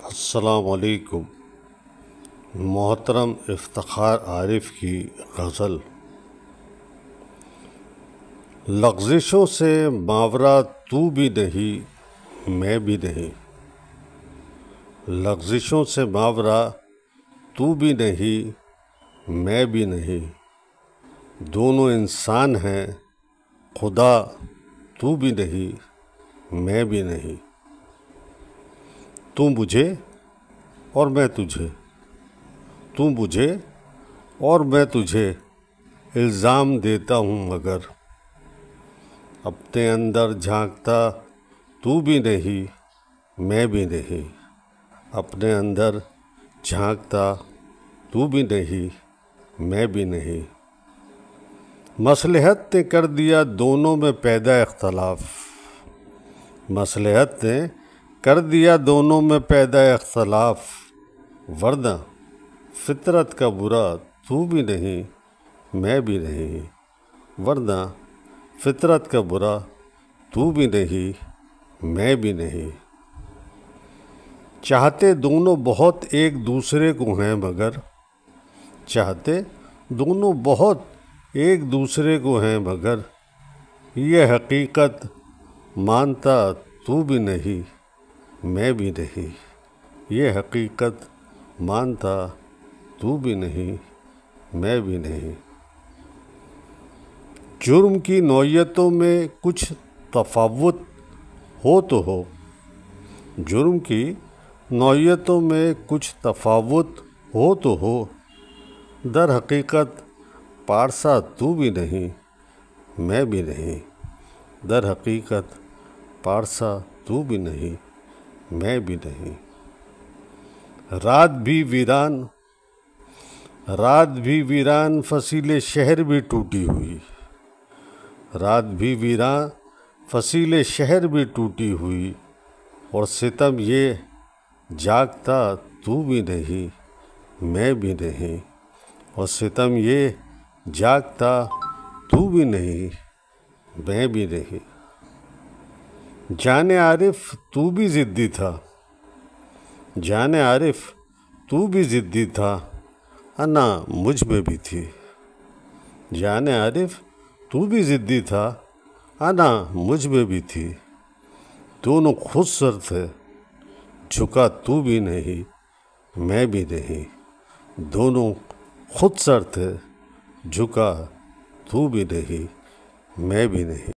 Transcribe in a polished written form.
السلام علیکم۔ محترم افتخار عارف کی غزل۔ لغزشوں سے ماورا تو بھی نہیں میں بھی نہیں، لغزشوں سے ماورا تو بھی نہیں میں بھی نہیں، دونوں انسان ہیں خدا تو بھی نہیں میں بھی نہیں، تو مجھے اور میں تجھے، تو مجھے اور میں تجھے الزام دیتا ہوں، مگر اپنے اندر جھانکتا تو بھی نہیں میں بھی نہیں، اپنے اندر جھانکتا تو بھی نہیں میں بھی نہیں، مصلحت نے کر دیا دونوں میں پیدا اختلاف، مصلحت نے کر دیا دونوں میں پیدا اختلاف، ورنہ فطرت کا برا تو بھی نہیں میں بھی نہیں، ورنہ فطرت کا برا تو بھی نہیں میں بھی نہیں، چاہتے دونوں بہت ایک دوسرے کو ہیں، مگر چاہتے دونوں بہت ایک دوسرے کو ہیں، مگر یہ حقیقت مانتا تو بھی نہیں میں بھی نہیں، یہ حقیقت مانتا تو بھی نہیں میں بھی نہیں، جرم کی نوعیتوں میں کچھ تفاوت ہو تو ہو، جرم کی نوعیتوں میں کچھ تفاوت ہو تو ہو، در حقیقت پارسا تو بھی نہیں میں بھی نہیں، در حقیقت پارسا تو بھی نہیں میں بھی نہیں، رات بھی ویران فصیل شہر بھی ٹوٹی ہوئی، رات بھی ویران فصیل شہر بھی ٹوٹی ہوئی، اور ستم یہ جاگتا تو بھی نہیں میں بھی نہیں، اور ستم یہ جاگتا تو بھی نہیں میں بھی نہیں، جان عارف تو بھی ضدی تھا، جان عارف تو بھی ضدی تھا، انا مجھ میں بھی تھی، جان عارف تو بھی ضدی تھا، انا مجھ میں بھی تھی، دونوں خود سر تھے جھکا تو بھی نہیں میں بھی نہیں، دونوں خود سر تھے جھکا تو بھی نہیں میں بھی نہیں۔